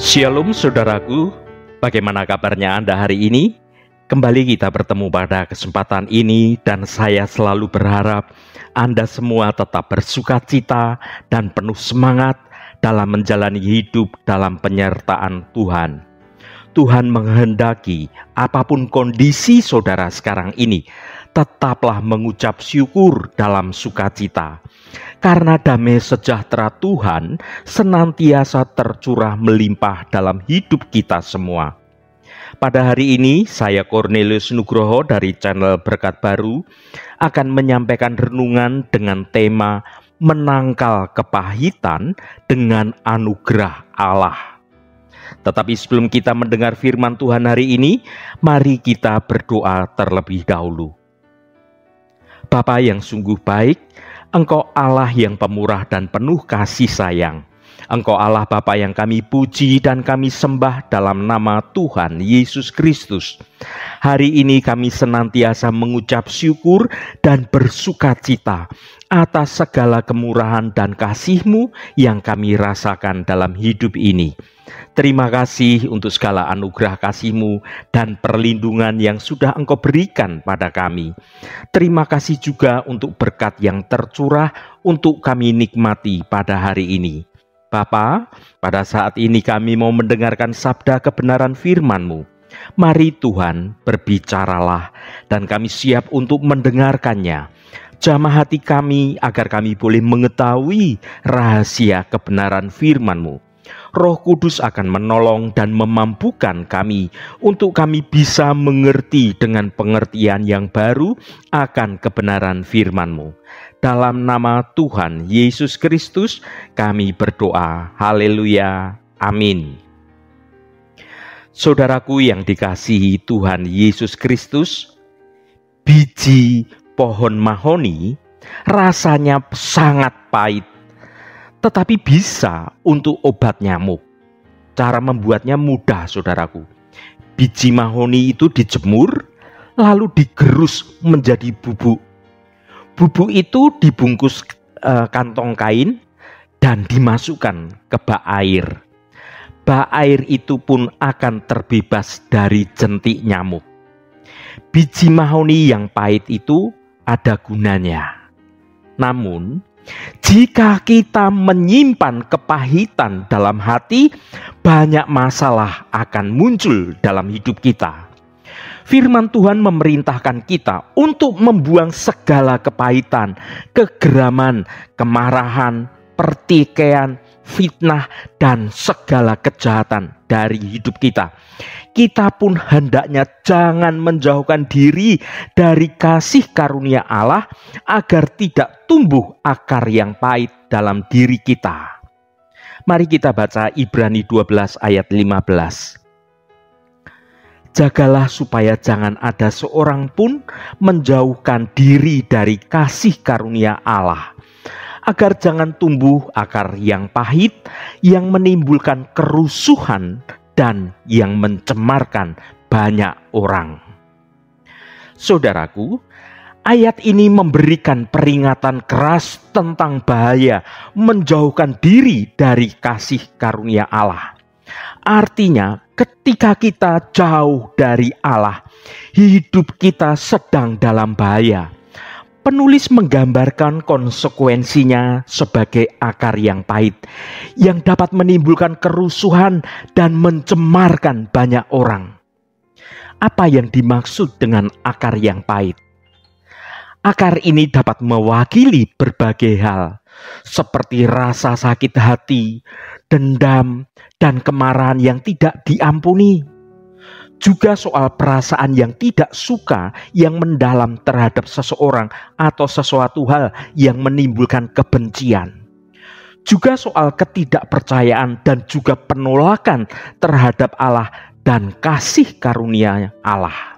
Shalom saudaraku, bagaimana kabarnya Anda hari ini? Kembali kita bertemu pada kesempatan ini dan saya selalu berharap Anda semua tetap bersukacita dan penuh semangat dalam menjalani hidup dalam penyertaan Tuhan. Tuhan menghendaki apapun kondisi saudara sekarang ini, tetaplah mengucap syukur dalam sukacita. Karena damai sejahtera Tuhan senantiasa tercurah melimpah dalam hidup kita semua. Pada hari ini, saya Cornelius Nugroho dari channel Berkat Baru akan menyampaikan renungan dengan tema menangkal kepahitan dengan anugerah Allah. Tetapi sebelum kita mendengar firman Tuhan hari ini, mari kita berdoa terlebih dahulu. Bapa yang sungguh baik, Engkau Allah yang pemurah dan penuh kasih sayang. Engkau Allah Bapa yang kami puji dan kami sembah dalam nama Tuhan Yesus Kristus. Hari ini kami senantiasa mengucap syukur dan bersukacita atas segala kemurahan dan kasih-Mu yang kami rasakan dalam hidup ini. Terima kasih untuk segala anugerah kasih-Mu dan perlindungan yang sudah Engkau berikan pada kami. Terima kasih juga untuk berkat yang tercurah untuk kami nikmati pada hari ini. Bapa, pada saat ini kami mau mendengarkan sabda kebenaran firman-Mu. Mari Tuhan, berbicaralah dan kami siap untuk mendengarkannya. Jamah hati kami agar kami boleh mengetahui rahasia kebenaran firman-Mu. Roh Kudus akan menolong dan memampukan kami untuk kami bisa mengerti dengan pengertian yang baru akan kebenaran firman-Mu. Dalam nama Tuhan Yesus Kristus kami berdoa. Haleluya. Amin. Saudaraku yang dikasihi Tuhan Yesus Kristus, biji pohon mahoni rasanya sangat pahit, tetapi bisa untuk obat nyamuk. Cara membuatnya mudah, saudaraku. Biji mahoni itu dijemur, lalu digerus menjadi bubuk. Bubuk itu dibungkus kantong kain dan dimasukkan ke bak air. Bak air itu pun akan terbebas dari jentik nyamuk. Biji mahoni yang pahit itu ada gunanya. Namun, jika kita menyimpan kepahitan dalam hati, banyak masalah akan muncul dalam hidup kita. Firman Tuhan memerintahkan kita untuk membuang segala kepahitan, kegeraman, kemarahan, pertikaian, fitnah, dan segala kejahatan dari hidup kita. Kita pun hendaknya jangan menjauhkan diri dari kasih karunia Allah agar tidak tumbuh akar yang pahit dalam diri kita. Mari kita baca Ibrani 12 ayat 15. Jagalah supaya jangan ada seorang pun menjauhkan diri dari kasih karunia Allah, agar jangan tumbuh akar yang pahit yang menimbulkan kerusuhan dan yang mencemarkan banyak orang. Saudaraku, ayat ini memberikan peringatan keras tentang bahaya menjauhkan diri dari kasih karunia Allah. Artinya, ketika kita jauh dari Allah, hidup kita sedang dalam bahaya. Penulis menggambarkan konsekuensinya sebagai akar yang pahit, yang dapat menimbulkan kerusuhan dan mencemarkan banyak orang. Apa yang dimaksud dengan akar yang pahit? Akar ini dapat mewakili berbagai hal, seperti rasa sakit hati, dendam, dan kemarahan yang tidak diampuni. Juga soal perasaan yang tidak suka yang mendalam terhadap seseorang atau sesuatu hal yang menimbulkan kebencian. Juga soal ketidakpercayaan dan juga penolakan terhadap Allah dan kasih karunia Allah.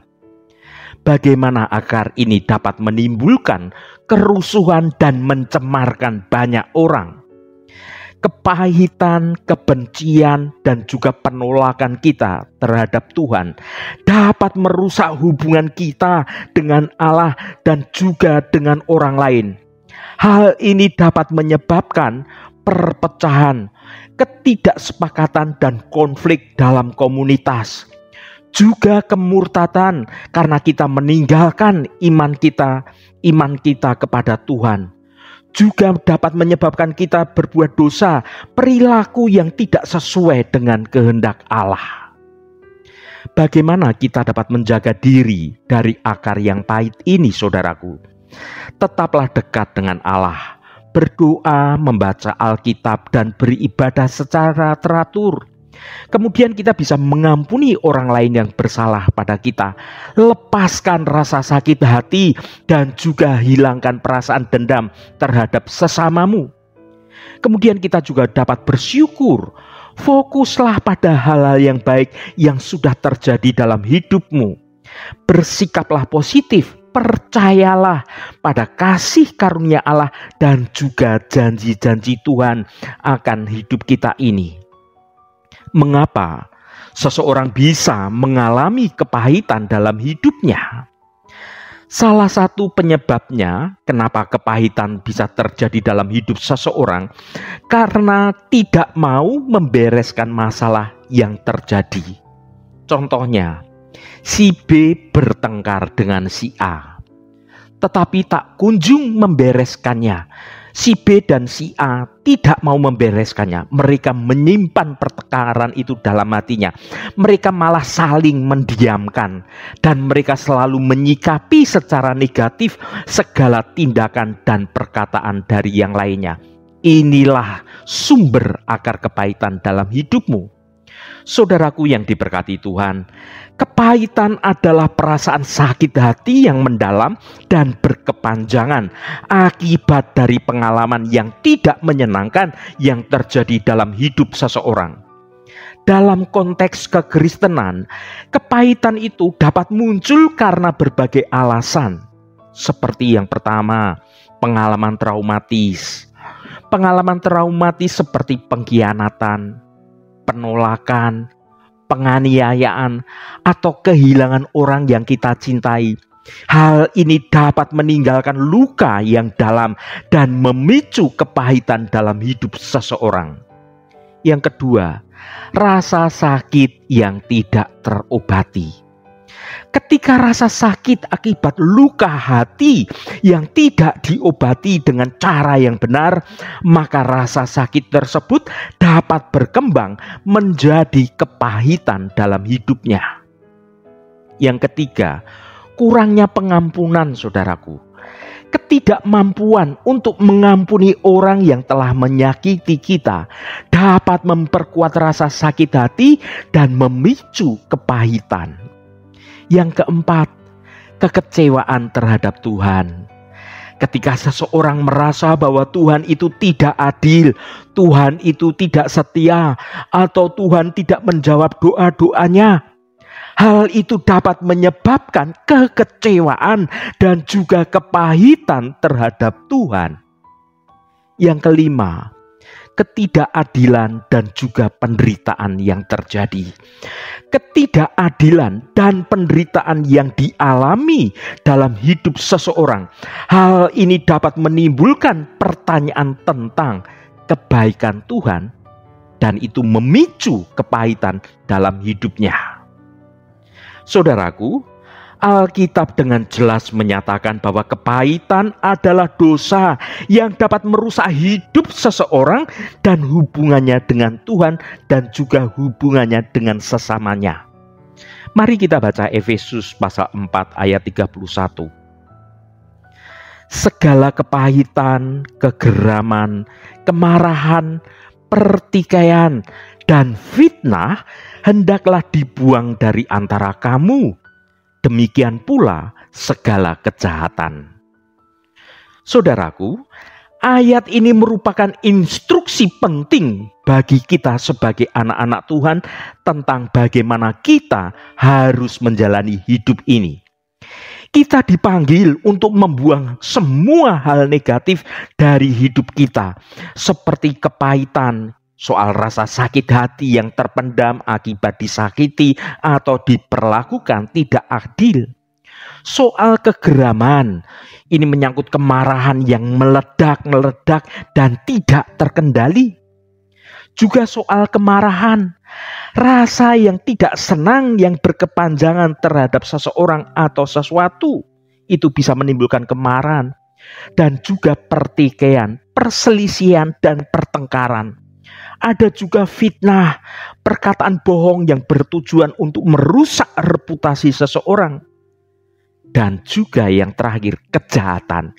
Bagaimana akar ini dapat menimbulkan kerusuhan dan mencemarkan banyak orang? Kepahitan, kebencian, dan juga penolakan kita terhadap Tuhan dapat merusak hubungan kita dengan Allah dan juga dengan orang lain. Hal ini dapat menyebabkan perpecahan, ketidaksepakatan dan konflik dalam komunitas. Juga kemurtatan karena kita meninggalkan iman kita kepada Tuhan. Juga dapat menyebabkan kita berbuat dosa, perilaku yang tidak sesuai dengan kehendak Allah. Bagaimana kita dapat menjaga diri dari akar yang pahit ini, saudaraku? Tetaplah dekat dengan Allah, berdoa, membaca Alkitab, dan beribadah secara teratur. Kemudian kita bisa mengampuni orang lain yang bersalah pada kita, lepaskan rasa sakit hati, dan juga hilangkan perasaan dendam terhadap sesamamu. Kemudian kita juga dapat bersyukur. Fokuslah pada hal-hal yang baik yang sudah terjadi dalam hidupmu. Bersikaplah positif, percayalah pada kasih karunia Allah dan juga janji-janji Tuhan akan hidup kita ini. Mengapa seseorang bisa mengalami kepahitan dalam hidupnya? Salah satu penyebabnya kenapa kepahitan bisa terjadi dalam hidup seseorang karena tidak mau membereskan masalah yang terjadi. Contohnya, si B bertengkar dengan si A, tetapi tak kunjung membereskannya. Si B dan si A tidak mau membereskannya. Mereka menyimpan pertengkaran itu dalam hatinya. Mereka malah saling mendiamkan. Dan mereka selalu menyikapi secara negatif segala tindakan dan perkataan dari yang lainnya. Inilah sumber akar kepahitan dalam hidupmu. Saudaraku yang diberkati Tuhan, kepahitan adalah perasaan sakit hati yang mendalam dan berkepanjangan akibat dari pengalaman yang tidak menyenangkan yang terjadi dalam hidup seseorang. Dalam konteks kekristenan, kepahitan itu dapat muncul karena berbagai alasan. Seperti yang pertama, pengalaman traumatis. Pengalaman traumatis seperti pengkhianatan, penolakan, penganiayaan, atau kehilangan orang yang kita cintai. Hal ini dapat meninggalkan luka yang dalam dan memicu kepahitan dalam hidup seseorang. Yang kedua, rasa sakit yang tidak terobati. Ketika rasa sakit akibat luka hati yang tidak diobati dengan cara yang benar, maka rasa sakit tersebut dapat berkembang menjadi kepahitan dalam hidupnya. Yang ketiga, kurangnya pengampunan, saudaraku. Ketidakmampuan untuk mengampuni orang yang telah menyakiti kita dapat memperkuat rasa sakit hati dan memicu kepahitan. Yang keempat, kekecewaan terhadap Tuhan. Ketika seseorang merasa bahwa Tuhan itu tidak adil, Tuhan itu tidak setia, atau Tuhan tidak menjawab doa-doanya, hal itu dapat menyebabkan kekecewaan dan juga kepahitan terhadap Tuhan. Yang kelima, ketidakadilan dan juga penderitaan yang terjadi. Ketidakadilan dan penderitaan yang dialami dalam hidup seseorang. Hal ini dapat menimbulkan pertanyaan tentang kebaikan Tuhan dan itu memicu kepahitan dalam hidupnya. Saudaraku, Alkitab dengan jelas menyatakan bahwa kepahitan adalah dosa yang dapat merusak hidup seseorang dan hubungannya dengan Tuhan dan juga hubungannya dengan sesamanya. Mari kita baca Efesus pasal 4 ayat 31. Segala kepahitan, kegeraman, kemarahan, pertikaian, dan fitnah hendaklah dibuang dari antara kamu. Demikian pula segala kejahatan. Saudaraku, ayat ini merupakan instruksi penting bagi kita sebagai anak-anak Tuhan tentang bagaimana kita harus menjalani hidup ini. Kita dipanggil untuk membuang semua hal negatif dari hidup kita, seperti kepahitan, soal rasa sakit hati yang terpendam akibat disakiti atau diperlakukan tidak adil. soal kegeraman. Ini menyangkut kemarahan yang meledak-meledak dan tidak terkendali. Juga soal kemarahan, rasa yang tidak senang yang berkepanjangan terhadap seseorang atau sesuatu. Itu bisa menimbulkan kemarahan. Dan juga pertikaian, perselisihan, dan pertengkaran. Ada juga fitnah, perkataan bohong yang bertujuan untuk merusak reputasi seseorang. Dan juga yang terakhir, kejahatan.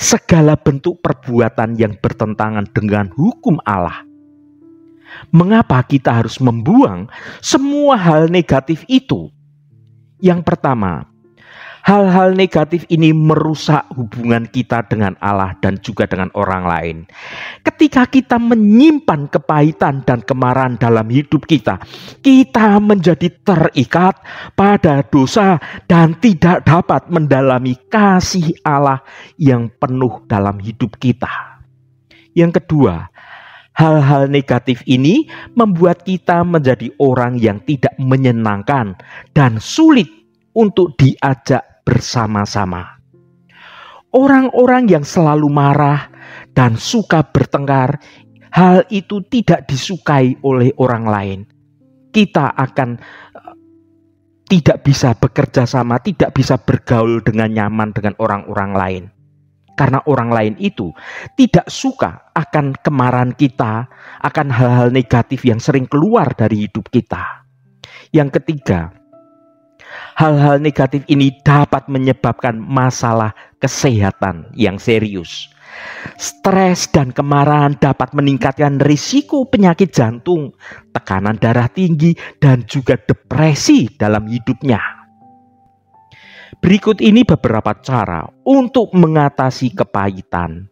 Segala bentuk perbuatan yang bertentangan dengan hukum Allah. Mengapa kita harus membuang semua hal negatif itu? Yang pertama, hal-hal negatif ini merusak hubungan kita dengan Allah dan juga dengan orang lain. Ketika kita menyimpan kepahitan dan kemarahan dalam hidup kita, kita menjadi terikat pada dosa dan tidak dapat mendalami kasih Allah yang penuh dalam hidup kita. Yang kedua, hal-hal negatif ini membuat kita menjadi orang yang tidak menyenangkan dan sulit untuk diajak bersama-sama. Orang-orang yang selalu marah dan suka bertengkar, hal itu tidak disukai oleh orang lain. Kita akan tidak bisa bekerja sama, tidak bisa bergaul dengan nyaman dengan orang-orang lain. Karena orang lain itu tidak suka akan kemarahan kita, akan hal-hal negatif yang sering keluar dari hidup kita. Yang ketiga, hal-hal negatif ini dapat menyebabkan masalah kesehatan yang serius. Stres dan kemarahan dapat meningkatkan risiko penyakit jantung, tekanan darah tinggi, dan juga depresi dalam hidupnya. Berikut ini beberapa cara untuk mengatasi kepahitan.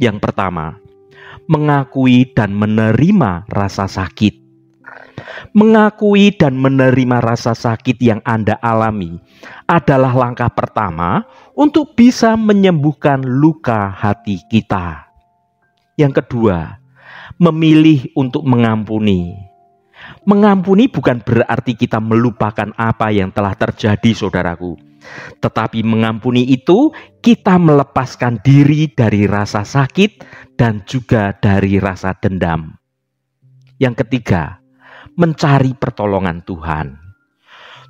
Yang pertama, mengakui dan menerima rasa sakit. Mengakui dan menerima rasa sakit yang Anda alami adalah langkah pertama untuk bisa menyembuhkan luka hati kita. Yang kedua, memilih untuk mengampuni. Mengampuni bukan berarti kita melupakan apa yang telah terjadi, saudaraku. Tetapi mengampuni itu kita melepaskan diri dari rasa sakit dan juga dari rasa dendam. Yang ketiga, mencari pertolongan Tuhan.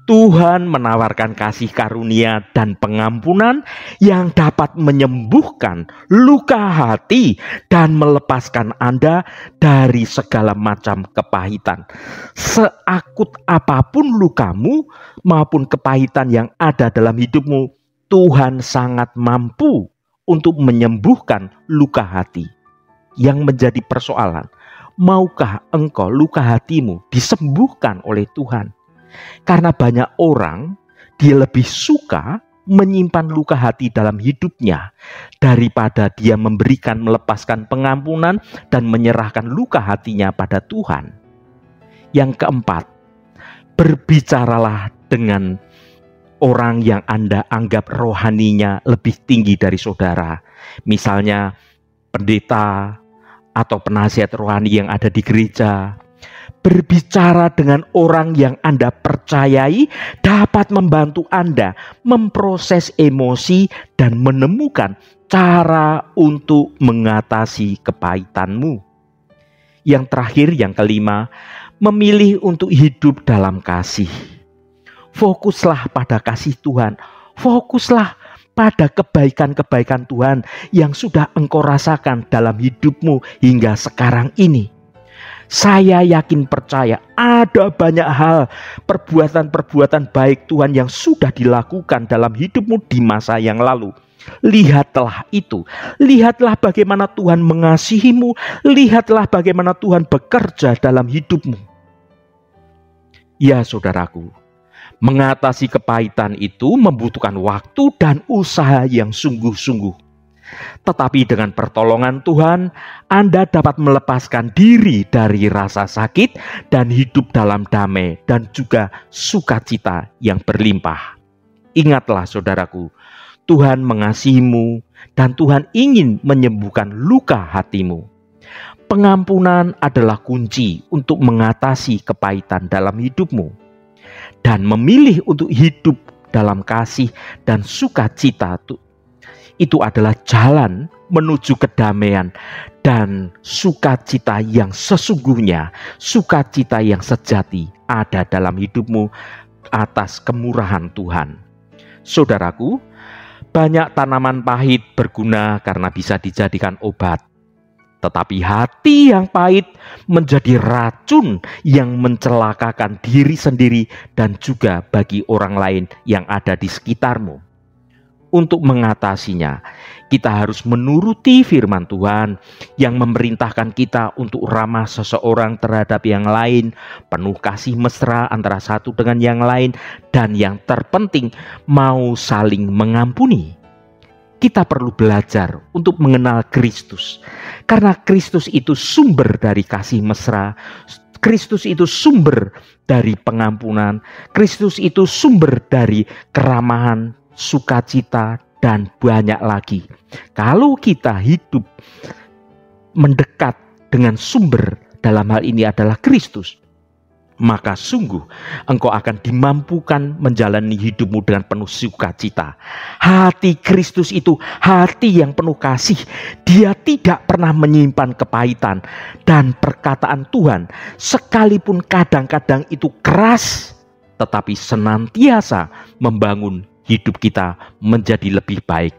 Tuhan menawarkan kasih karunia dan pengampunan yang dapat menyembuhkan luka hati dan melepaskan Anda dari segala macam kepahitan. Seakut apapun lukamu maupun kepahitan yang ada dalam hidupmu, Tuhan sangat mampu untuk menyembuhkan luka hati. Yang menjadi persoalan, maukah engkau luka hatimu disembuhkan oleh Tuhan? Karena banyak orang, dia lebih suka menyimpan luka hati dalam hidupnya daripada dia melepaskan pengampunan dan menyerahkan luka hatinya pada Tuhan. Yang keempat, berbicaralah dengan orang yang Anda anggap rohaninya lebih tinggi dari saudara. Misalnya pendeta atau penasihat rohani yang ada di gereja. Berbicara dengan orang yang Anda percayai dapat membantu Anda memproses emosi dan menemukan cara untuk mengatasi kepahitanmu. Yang terakhir, yang kelima, memilih untuk hidup dalam kasih. Fokuslah pada kasih Tuhan. Fokuslah pada kebaikan-kebaikan Tuhan yang sudah engkau rasakan dalam hidupmu hingga sekarang ini. Saya yakin percaya ada banyak hal, perbuatan-perbuatan baik Tuhan yang sudah dilakukan dalam hidupmu di masa yang lalu. Lihatlah itu, lihatlah bagaimana Tuhan mengasihimu, lihatlah bagaimana Tuhan bekerja dalam hidupmu. Ya saudaraku, mengatasi kepahitan itu membutuhkan waktu dan usaha yang sungguh-sungguh. Tetapi dengan pertolongan Tuhan, Anda dapat melepaskan diri dari rasa sakit dan hidup dalam damai dan juga sukacita yang berlimpah. Ingatlah saudaraku, Tuhan mengasihimu dan Tuhan ingin menyembuhkan luka hatimu. Pengampunan adalah kunci untuk mengatasi kepahitan dalam hidupmu. Dan memilih untuk hidup dalam kasih dan sukacita. Itu adalah jalan menuju kedamaian dan sukacita yang sesungguhnya, sukacita yang sejati ada dalam hidupmu atas kemurahan Tuhan. Saudaraku, banyak tanaman pahit berguna karena bisa dijadikan obat. Tetapi hati yang pahit menjadi racun yang mencelakakan diri sendiri dan juga bagi orang lain yang ada di sekitarmu. Untuk mengatasinya, kita harus menuruti firman Tuhan yang memerintahkan kita untuk ramah seseorang terhadap yang lain, penuh kasih mesra antara satu dengan yang lain, dan yang terpenting, mau saling mengampuni. Kita perlu belajar untuk mengenal Kristus, karena Kristus itu sumber dari kasih mesra, Kristus itu sumber dari pengampunan, Kristus itu sumber dari keramahan, sukacita, dan banyak lagi. Kalau kita hidup mendekat dengan sumber, dalam hal ini adalah Kristus, maka sungguh engkau akan dimampukan menjalani hidupmu dengan penuh sukacita. Hati Kristus itu hati yang penuh kasih. Dia tidak pernah menyimpan kepahitan, dan perkataan Tuhan sekalipun kadang-kadang itu keras, tetapi senantiasa membangun hidup kita menjadi lebih baik.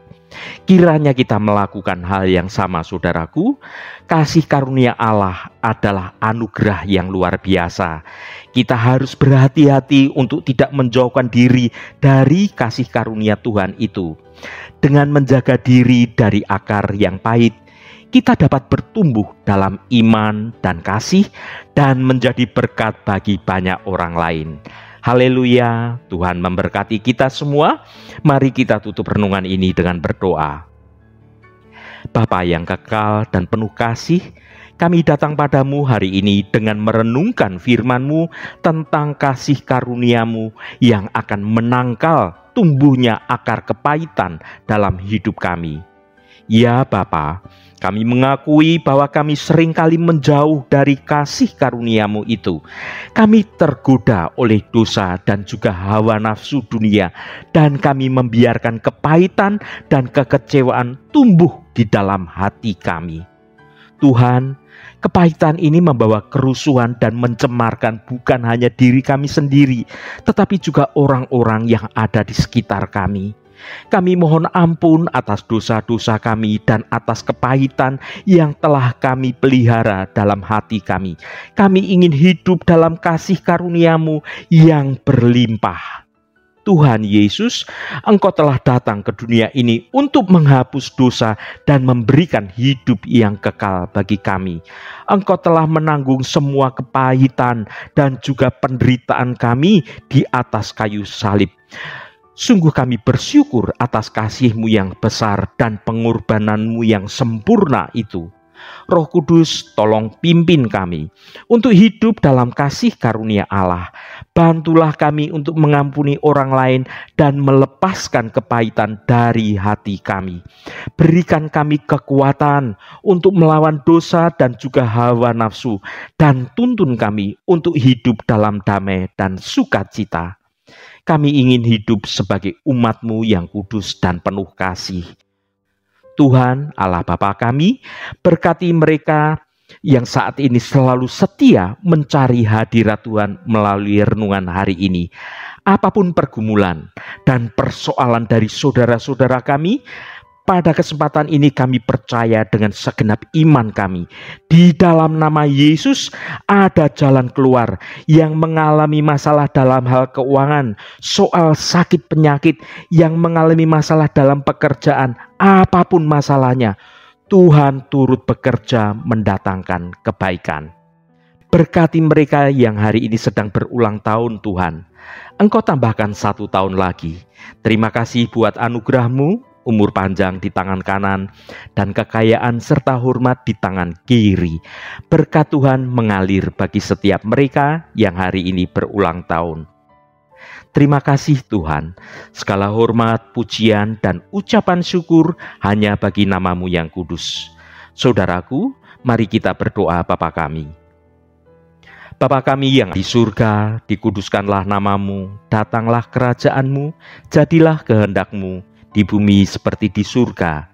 Kiranya kita melakukan hal yang sama, saudaraku. Kasih karunia Allah adalah anugerah yang luar biasa. Kita harus berhati-hati untuk tidak menjauhkan diri dari kasih karunia Tuhan itu. Dengan menjaga diri dari akar yang pahit, kita dapat bertumbuh dalam iman dan kasih dan menjadi berkat bagi banyak orang lain. Haleluya, Tuhan memberkati kita semua. Mari kita tutup renungan ini dengan berdoa. Bapa yang kekal dan penuh kasih, kami datang padamu hari ini dengan merenungkan firman-Mu tentang kasih karunia-Mu yang akan menangkal tumbuhnya akar kepahitan dalam hidup kami. Ya Bapa, kami mengakui bahwa kami seringkali menjauh dari kasih karunia-Mu itu. Kami tergoda oleh dosa dan juga hawa nafsu dunia, dan kami membiarkan kepahitan dan kekecewaan tumbuh di dalam hati kami. Tuhan, kepahitan ini membawa kerusuhan dan mencemarkan bukan hanya diri kami sendiri, tetapi juga orang-orang yang ada di sekitar kami. Kami mohon ampun atas dosa-dosa kami dan atas kepahitan yang telah kami pelihara dalam hati kami. Kami ingin hidup dalam kasih karunia-Mu yang berlimpah. Tuhan Yesus, Engkau telah datang ke dunia ini untuk menghapus dosa dan memberikan hidup yang kekal bagi kami. Engkau telah menanggung semua kepahitan dan juga penderitaan kami di atas kayu salib. Sungguh kami bersyukur atas kasih-Mu yang besar dan pengorbanan-Mu yang sempurna itu. Roh Kudus, tolong pimpin kami untuk hidup dalam kasih karunia Allah. Bantulah kami untuk mengampuni orang lain dan melepaskan kepahitan dari hati kami. Berikan kami kekuatan untuk melawan dosa dan juga hawa nafsu, dan tuntun kami untuk hidup dalam damai dan sukacita. Kami ingin hidup sebagai umat-Mu yang kudus dan penuh kasih. Tuhan Allah Bapa kami, berkati mereka yang saat ini selalu setia mencari hadirat Tuhan melalui renungan hari ini. Apapun pergumulan dan persoalan dari saudara-saudara kami, pada kesempatan ini kami percaya dengan segenap iman kami, di dalam nama Yesus ada jalan keluar. Yang mengalami masalah dalam hal keuangan, soal sakit penyakit, yang mengalami masalah dalam pekerjaan, apapun masalahnya, Tuhan turut bekerja mendatangkan kebaikan. Berkati mereka yang hari ini sedang berulang tahun Tuhan. Engkau tambahkan 1 tahun lagi. Terima kasih buat anugerah-Mu, umur panjang di tangan kanan, dan kekayaan serta hormat di tangan kiri. Berkat Tuhan mengalir bagi setiap mereka yang hari ini berulang tahun. Terima kasih Tuhan. Segala hormat, pujian, dan ucapan syukur hanya bagi nama-Mu yang kudus. Saudaraku, mari kita berdoa Bapa kami. Bapa kami yang di surga, dikuduskanlah namamu, datanglah kerajaanmu, jadilah kehendakmu, di bumi seperti di surga.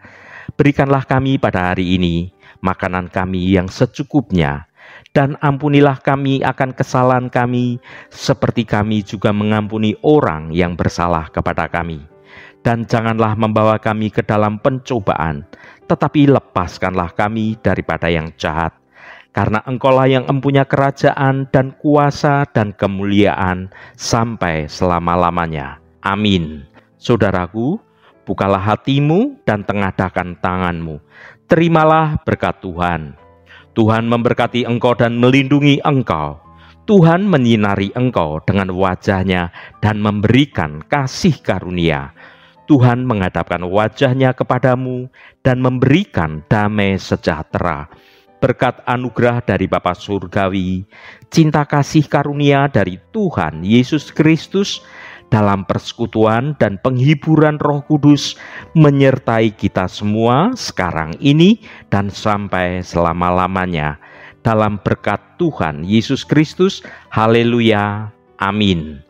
Berikanlah kami pada hari ini makanan kami yang secukupnya, dan ampunilah kami akan kesalahan kami, seperti kami juga mengampuni orang yang bersalah kepada kami. Dan janganlah membawa kami ke dalam pencobaan, tetapi lepaskanlah kami daripada yang jahat. Karena Engkaulah yang empunya kerajaan dan kuasa dan kemuliaan sampai selama-lamanya. Amin. Saudaraku, bukalah hatimu dan tengadahkan tanganmu. Terimalah berkat Tuhan. Tuhan memberkati engkau dan melindungi engkau. Tuhan menyinari engkau dengan wajah-Nya dan memberikan kasih karunia. Tuhan menghadapkan wajah-Nya kepadamu dan memberikan damai sejahtera. Berkat anugerah dari Bapa Surgawi, cinta kasih karunia dari Tuhan Yesus Kristus, dalam persekutuan dan penghiburan Roh Kudus menyertai kita semua sekarang ini dan sampai selama-lamanya. Dalam berkat Tuhan Yesus Kristus, haleluya, amin.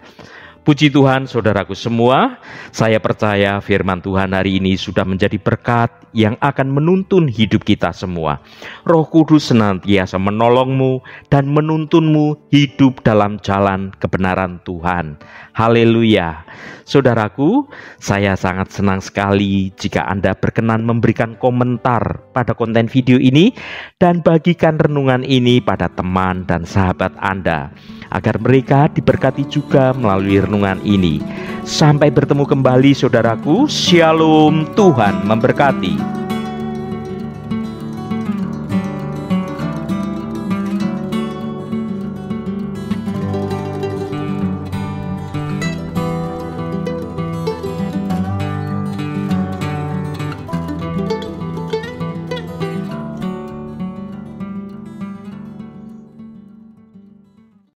Puji Tuhan, saudaraku semua, saya percaya firman Tuhan hari ini sudah menjadi berkat yang akan menuntun hidup kita semua. Roh Kudus senantiasa menolongmu dan menuntunmu hidup dalam jalan kebenaran Tuhan. Haleluya. Saudaraku, saya sangat senang sekali jika Anda berkenan memberikan komentar pada konten video ini dan bagikan renungan ini pada teman dan sahabat Anda, agar mereka diberkati juga melalui renungan ini. Sampai bertemu kembali saudaraku. Shalom, Tuhan memberkati.